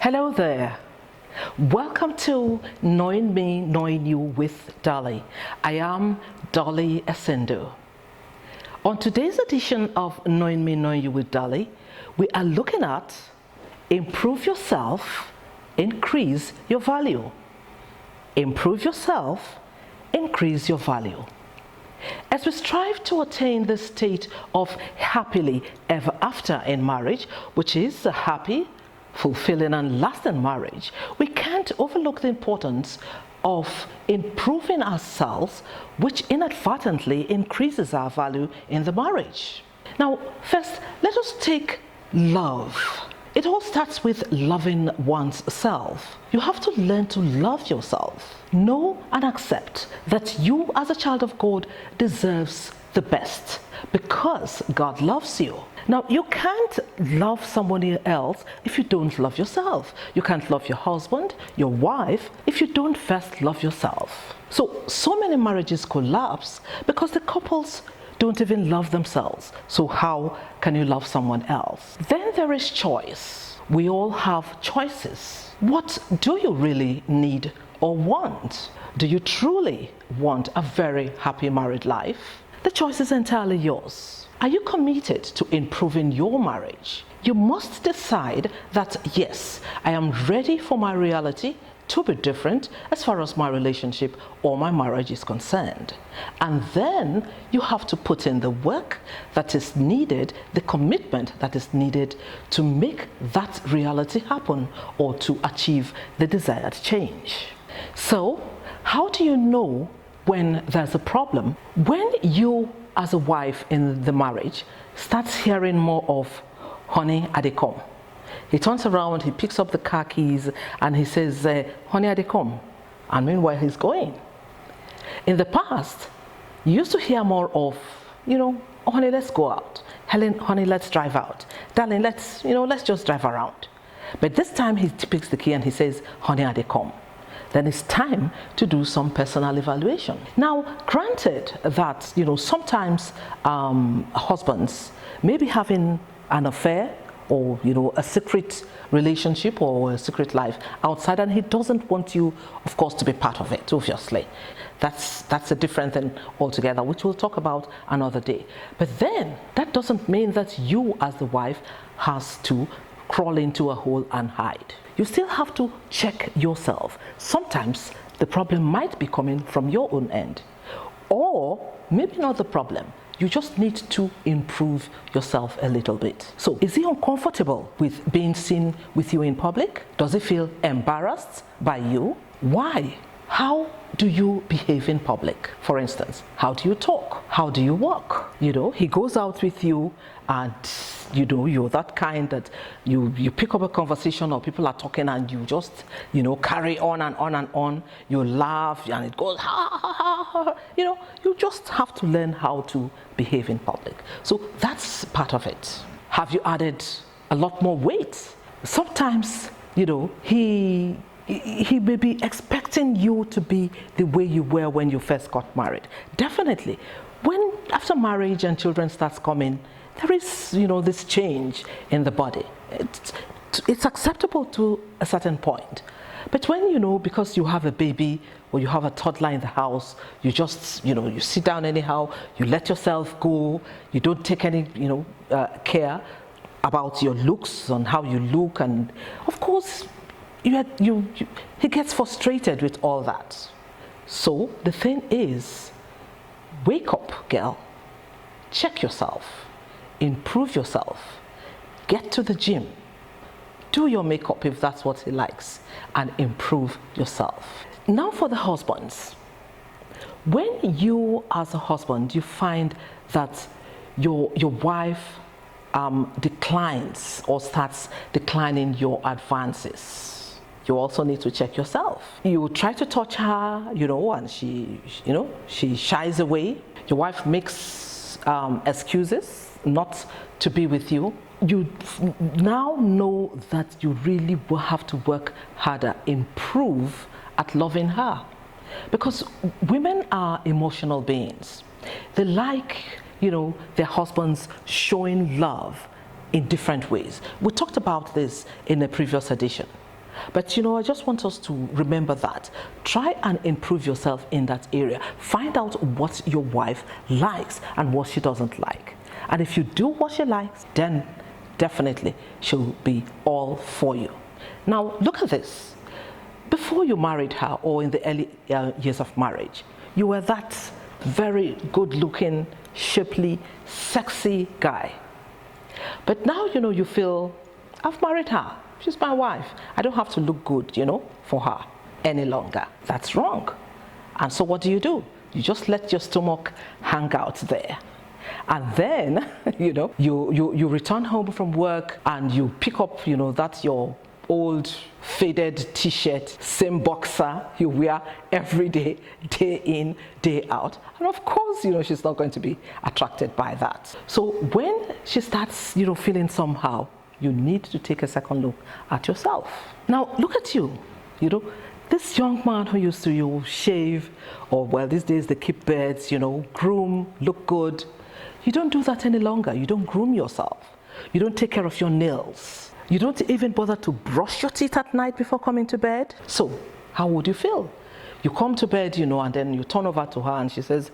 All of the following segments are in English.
Hello there. Welcome to Knowing Me, Knowing You with Dolly. I am Dolly Essendo. On today's edition of Knowing Me, Knowing You with Dolly, we are looking at improve yourself, increase your value. Improve yourself, increase your value. As we strive to attain the state of happily ever after in marriage, which is a happy, fulfilling and lasting marriage, we can't overlook the importance of improving ourselves, which inadvertently increases our value in the marriage. Now, first, let us take love. It all starts with loving one's self. You have to learn to love yourself. Know and accept that you as a child of God deserves the best because God loves you. Now, you can't love somebody else if you don't love yourself. You can't love your husband, your wife, if you don't first love yourself. So many marriages collapse because the couples don't even love themselves. So how can you love someone else? Then there is choice. We all have choices. What do you really need or want? Do you truly want a very happy married life? The choice is entirely yours. Are you committed to improving your marriage? You must decide that yes, I am ready for my reality to be different as far as my relationship or my marriage is concerned. And then you have to put in the work that is needed, the commitment that is needed to make that reality happen or to achieve the desired change. So, how do you know when there's a problem? When you as a wife in the marriage starts hearing more of honey, I dey come. He turns around, he picks up the car keys and he says, honey, I dey come. And meanwhile, he's going. In the past, you used to hear more of, oh, honey, let's go out. Helen, honey, let's drive out. Darling, let's just drive around. But this time he picks the key and he says, honey, I dey come. Then it's time to do some personal evaluation. Now, granted that, sometimes husbands may be having an affair or, a secret relationship or a secret life outside, and he doesn't want you, of course, to be part of it, obviously. That's a different thing altogether, which we'll talk about another day. But then, that doesn't mean that you, as the wife, has to crawl into a hole and hide. You still have to check yourself. Sometimes the problem might be coming from your own end, or maybe not the problem. You just need to improve yourself a little bit. So, is he uncomfortable with being seen with you in public? Does he feel embarrassed by you? Why? How do you behave in public? For instance, how do you talk? How do you walk? He goes out with you and you're that kind that you pick up a conversation or people are talking and you just, carry on and on and on. You laugh and it goes, ha, ha, ha, ha. You just have to learn how to behave in public. So that's part of it. Have you added a lot more weight? Sometimes, he may be expecting you to be the way you were when you first got married. Definitely. When after marriage and children starts coming, there is, this change in the body. It's acceptable to a certain point. But when, because you have a baby or you have a toddler in the house, you just, you sit down anyhow, you let yourself go, you don't take any, care about your looks and how you look. And of course, he gets frustrated with all that. So the thing is, wake up, girl. Check yourself. Improve yourself. Get to the gym. Do your makeup if that's what he likes, and improve yourself. Now for the husbands. When you as a husband, you find that your wife declines or starts declining your advances, you also need to check yourself. You try to touch her, and she shies away. Your wife makes excuses not to be with you. You now know that you really will have to work harder, improve at loving her. Because women are emotional beings. They like, their husbands showing love in different ways. We talked about this in a previous edition. But I just want us to remember that. Try and improve yourself in that area. Find out what your wife likes and what she doesn't like. And if you do what she likes, then definitely she'll be all for you. Now, look at this. Before you married her, or in the early years of marriage, you were that very good-looking, shapely, sexy guy. But now, you feel, I've married her. She's my wife. I don't have to look good, for her any longer. That's wrong. And so what do? You just let your stomach hang out there. And then, you return home from work and you pick up, that's your old faded t-shirt, same boxer you wear every day, day in, day out. And of course, she's not going to be attracted by that. So when she starts, feeling somehow, you need to take a second look at yourself. Now, look at you, this young man who used to shave, or well, these days they keep beards, groom, look good. You don't do that any longer. You don't groom yourself. You don't take care of your nails. You don't even bother to brush your teeth at night before coming to bed. So how would you feel? You come to bed, and then you turn over to her and she says,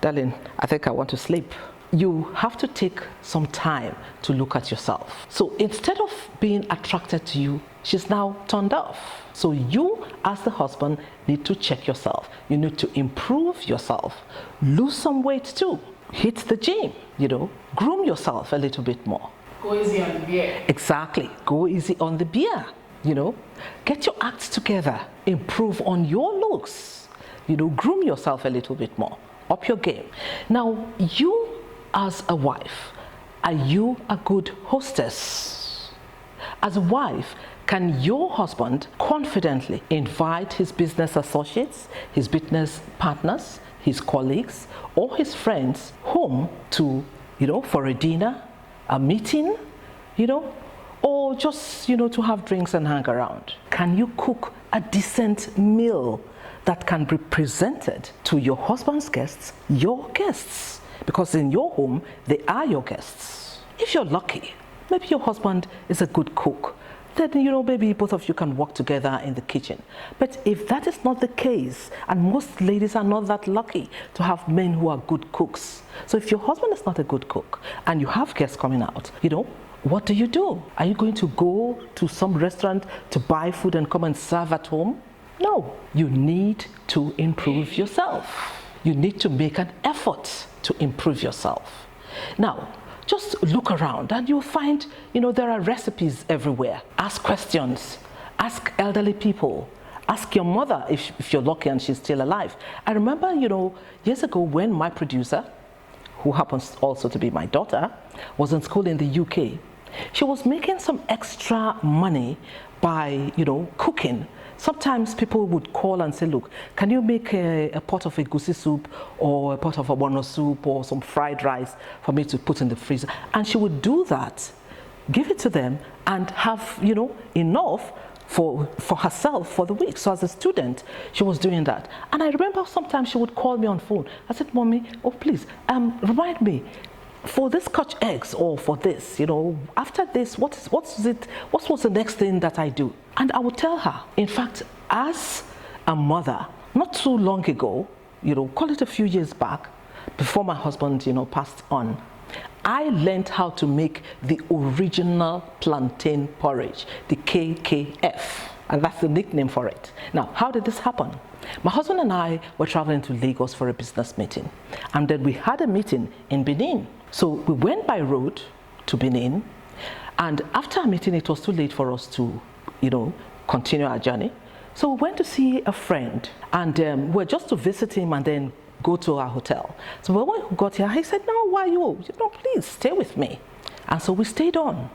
darling, I think I want to sleep. You have to take some time to look at yourself. So instead of being attracted to you, she's now turned off. So you, as the husband, need to check yourself. You need to improve yourself. Lose some weight too. Hit the gym, groom yourself a little bit more. Go easy on the beer. Exactly. Go easy on the beer. Get your acts together. Improve on your looks. Groom yourself a little bit more. Up your game. Now, you as a wife, are you a good hostess? As a wife, can your husband confidently invite his business associates, his business partners, his colleagues, or his friends home to, for a dinner, a meeting, or just, to have drinks and hang around? Can you cook a decent meal that can be presented to your husband's guests, your guests? Because in your home, they are your guests. If you're lucky, maybe your husband is a good cook, then, maybe both of you can work together in the kitchen. But if that is not the case, and most ladies are not that lucky to have men who are good cooks. So if your husband is not a good cook and you have guests coming out, what do? Are you going to go to some restaurant to buy food and come and serve at home? No, you need to improve yourself. You need to make an effort to improve yourself. Now, just look around and you'll find, there are recipes everywhere. Ask questions. Ask elderly people. Ask your mother if you're lucky and she's still alive. I remember, years ago when my producer, who happens also to be my daughter, was in school in the UK, she was making some extra money by, cooking. Sometimes people would call and say, look, can you make a pot of egusi soup or a pot of abono soup or some fried rice for me to put in the freezer? And she would do that, give it to them, and have, enough for herself for the week. So as a student, she was doing that. And I remember sometimes she would call me on phone. I said, Mommy, oh please, remind me, for this Scotch eggs or for this, after this, what was the next thing that I do? And I would tell her. In fact, as a mother, not too long ago, call it a few years back, before my husband, passed on, I learned how to make the original plantain porridge, the KKF, and that's the nickname for it. Now, how did this happen? My husband and I were traveling to Lagos for a business meeting, and then we had a meeting in Benin. So we went by road to Benin, and after our meeting, it was too late for us to, continue our journey. So we went to see a friend, and we were just to visit him and then go to our hotel. So when we got here, he said, no, why you? Please stay with me. And so we stayed on.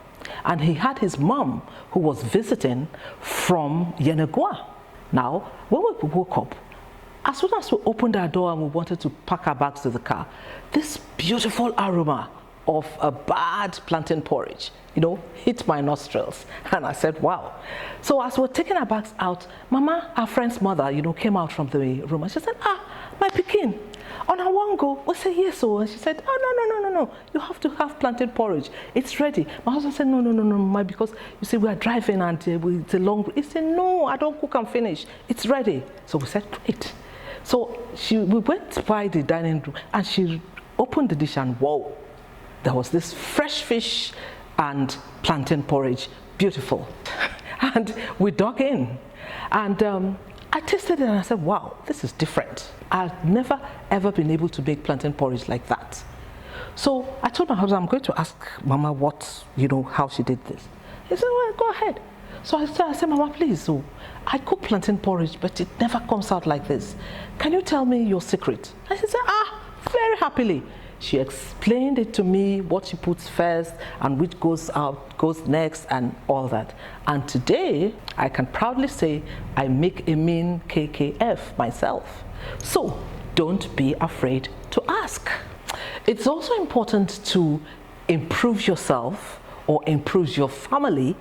And he had his mom who was visiting from Yenagoa. Now, when we woke up, as soon as we opened our door and we wanted to pack our bags to the car, this beautiful aroma of a bad plantain porridge, hit my nostrils. And I said, wow. So as we were taking our bags out, Mama, our friend's mother, came out from the room and she said, my pikin, on our one go, we say yes, so. And she said, oh, no, you have to have plantain porridge. It's ready. My husband said, no, because you see, we are driving and it's a long, he said, no, I don't cook and finish. It's ready. So we said, great. So we went by the dining room and she opened the dish and whoa, there was this fresh fish and plantain porridge, beautiful. And we dug in and I tasted it and I said, wow, this is different. I've never ever been able to make plantain porridge like that. So I told my husband, I'm going to ask Mama what, how she did this. He said, well, go ahead. So I said, Mama, please, so I cook plantain porridge, but it never comes out like this. Can you tell me your secret? And she said, very happily. She explained it to me, what she puts first and which goes next and all that. And today, I can proudly say I make a mean KKF myself. So don't be afraid to ask. It's also important to improve yourself or improve your family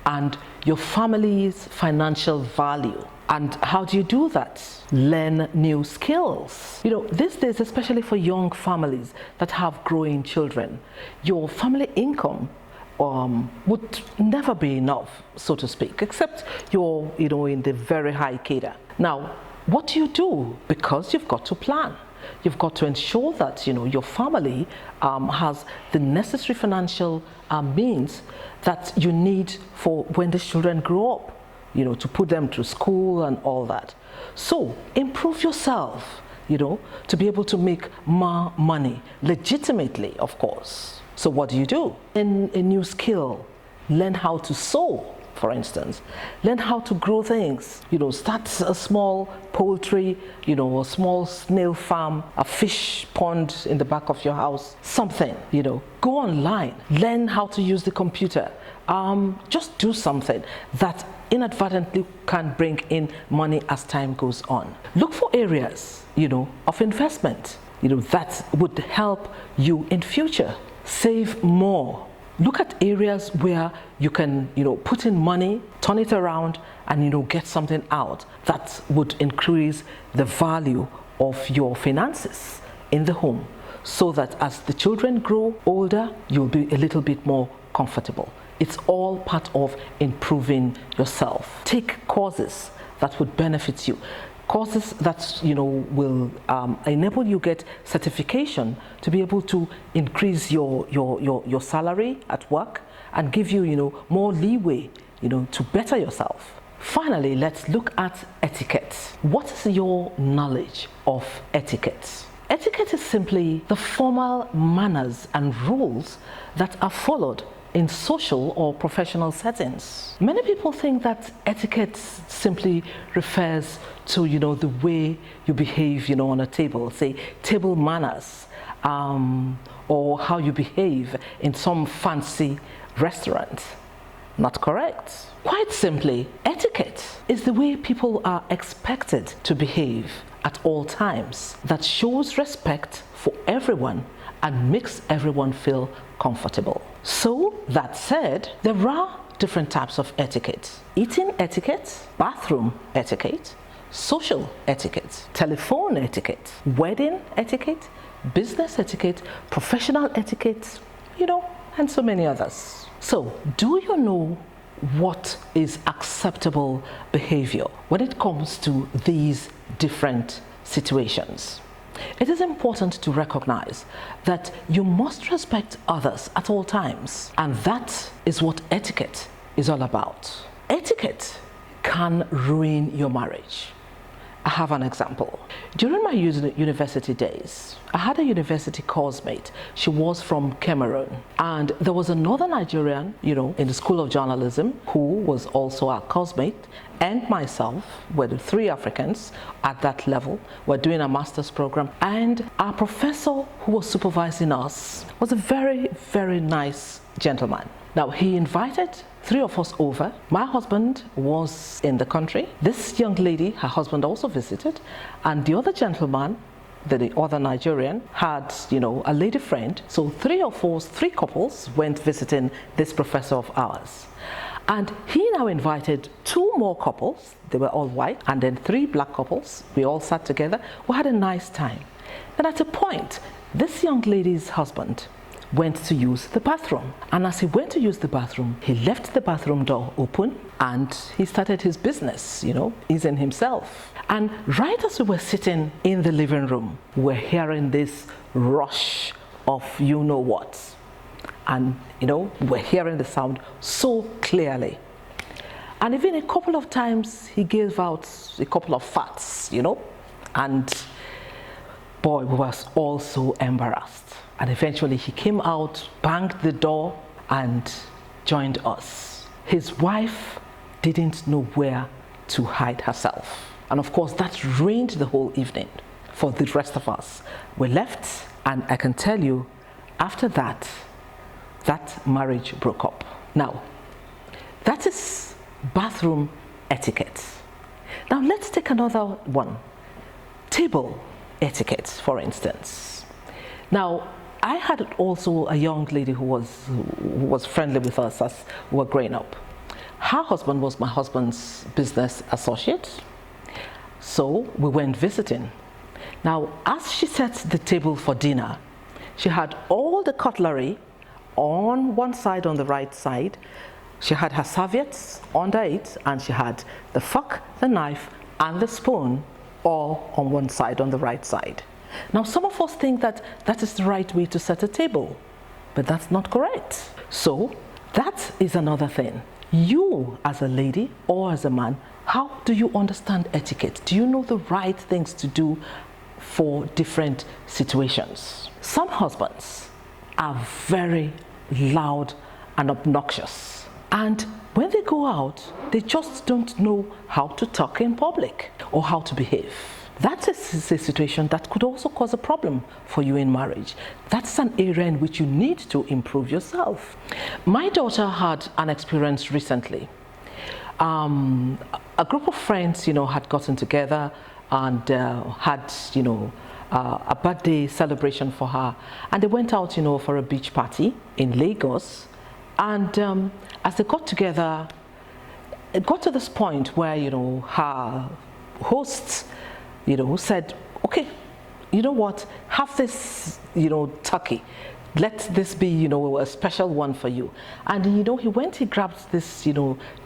and your family's financial value. And how do you do that? Learn new skills. These days, especially for young families that have growing children, your family income would never be enough, so to speak, except you're, in the very high cadre. Now, what do you do? Because you've got to plan. You've got to ensure that, your family has the necessary financial means that you need for when the children grow up. To put them to school and all that. So improve yourself, to be able to make more money, legitimately, of course. So what do you do? In a new skill, learn how to sew, for instance. Learn how to grow things. Start a small poultry, a small snail farm, a fish pond in the back of your house, something, Go online, learn how to use the computer. Just do something that inadvertently can bring in money as time goes on. Look for areas, of investment, that would help you in future. Save more. Look at areas where you can, put in money, turn it around, and, get something out that would increase the value of your finances in the home, so that as the children grow older, you'll be a little bit more comfortable. It's all part of improving yourself. Take courses that would benefit you. Courses that will enable you get certification to be able to increase your salary at work and give you more leeway to better yourself. Finally, let's look at etiquette. What is your knowledge of etiquette? Etiquette is simply the formal manners and rules that are followed in social or professional settings. Many people think that etiquette simply refers to, the way you behave, on a table, say table manners, or how you behave in some fancy restaurant. Not correct. Quite simply, etiquette is the way people are expected to behave at all times that shows respect for everyone and makes everyone feel comfortable. So, that said, there are different types of etiquette. Eating etiquette, bathroom etiquette, social etiquette, telephone etiquette, wedding etiquette, business etiquette, professional etiquette, and so many others. So, do you know what is acceptable behavior when it comes to these different situations? It is important to recognize that you must respect others at all times, and that is what etiquette is all about. Etiquette can ruin your marriage. I have an example. During my university days, I had a university course mate. She was from Cameroon, and there was another Nigerian, in the School of Journalism who was also our course mate, and myself were the three Africans at that level. We're doing a master's program, and our professor who was supervising us was a very, very nice gentleman. Now, he invited three of us over. My husband was in the country. This young lady, her husband also visited, and the other gentleman, the other Nigerian, had, a lady friend. So three couples went visiting this professor of ours. And he now invited two more couples, they were all white, and then three black couples. We all sat together. We had a nice time. Then at a point, this young lady's husband went to use the bathroom. And as he went to use the bathroom, he left the bathroom door open and he started his business, easing himself. And right as we were sitting in the living room, we're hearing this rush of what. And, we're hearing the sound so clearly. And even a couple of times he gave out a couple of farts, and boy, we was all so embarrassed. And eventually he came out, banged the door, and joined us. His wife didn't know where to hide herself. And of course, that ruined the whole evening for the rest of us. We left, and I can tell you, after that, that marriage broke up. Now, that is bathroom etiquette. Now let's take another one. Table etiquette, for instance. Now, I had also a young lady who was friendly with us as we were growing up. Her husband was my husband's business associate, so we went visiting. Now, as she set the table for dinner, she had all the cutlery on one side, on the right side. She had her serviettes under it, and she had the fork, the knife, and the spoon all on one side, on the right side. Now, some of us think that that is the right way to set a table, but that's not correct. So that is another thing. You as a lady or as a man, how do you understand etiquette? Do you know the right things to do for different situations? Some husbands are very loud and obnoxious, and when they go out, they just don't know how to talk in public or how to behave. That's a situation that could also cause a problem for you in marriage. That's an area in which you need to improve yourself. My daughter had an experience recently. A group of friends, had gotten together and had, a birthday celebration for her. And they went out, for a beach party in Lagos. And as they got together, it got to this point where, her hosts, said, okay, you know what, have this, turkey. Let this be, a special one for you. And, he grabbed this,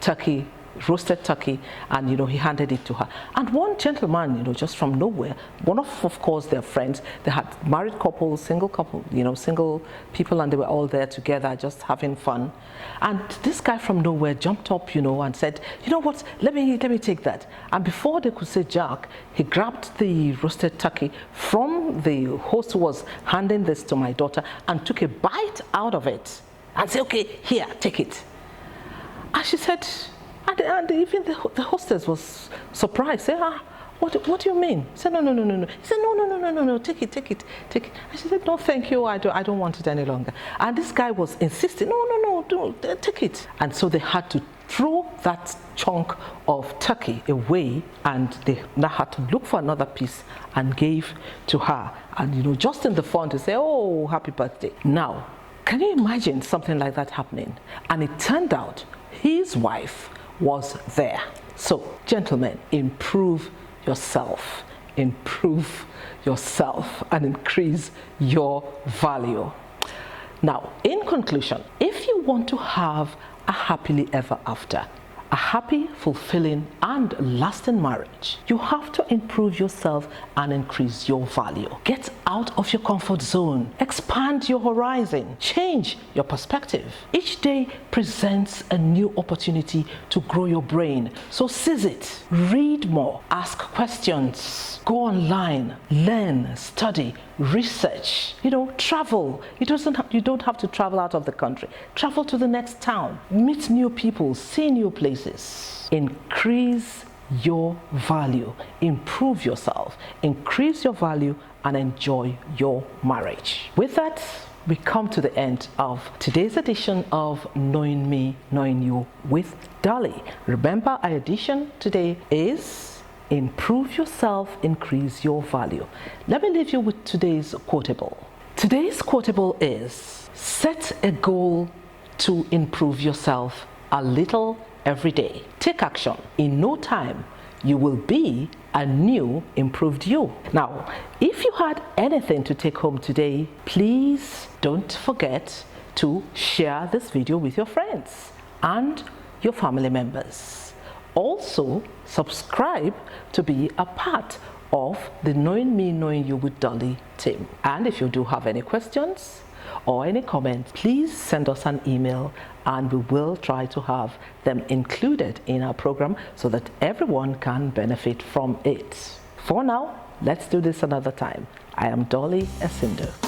turkey, roasted turkey, and, he handed it to her. And one gentleman, just from nowhere, one of course, their friends, they had married couples, single couple, single people, and they were all there together, just having fun. And this guy from nowhere jumped up, and said, you know what, let me take that. And before they could say jack, he grabbed the roasted turkey from the host who was handing this to my daughter and took a bite out of it and said, okay, here, take it. And she said, and even the hostess was surprised. Said, what do you mean? He said, no. He said, no, take it. And she said, no, thank you, I don't want it any longer. And this guy was insisting, no, don't take it. And so they had to throw that chunk of turkey away, and they now had to look for another piece and gave to her. And just in the fun to say, oh, happy birthday. Now, can you imagine something like that happening? And it turned out his wife was there. So, gentlemen, improve yourself, and increase your value. Now, in conclusion, if you want to have a happily ever after, a happy, fulfilling, and lasting marriage, you have to improve yourself and increase your value. Get out of your comfort zone, expand your horizon, change your perspective. Each day presents a new opportunity to grow your brain, so seize it. Read more, ask questions, go online, learn, study, research, travel. You don't have to travel out of the country. Travel to the next town, meet new people, see new places. Increase your value, improve yourself, increase your value, and enjoy your marriage. With that, we come to the end of today's edition of Knowing Me, Knowing You with Dolly. Remember, our edition today is improve yourself, increase your value. Let me leave you with today's quotable. Today's quotable is, set a goal to improve yourself a little every day. Take action. In no time, you will be a new, improved you. Now, if you had anything to take home today, please don't forget to share this video with your friends and your family members. Also, subscribe to be a part of the Knowing Me, Knowing You with Dolly team. And if you do have any questions or any comments, please send us an email and we will try to have them included in our program so that everyone can benefit from it. For now, let's do this another time. I am Dolly Esindo.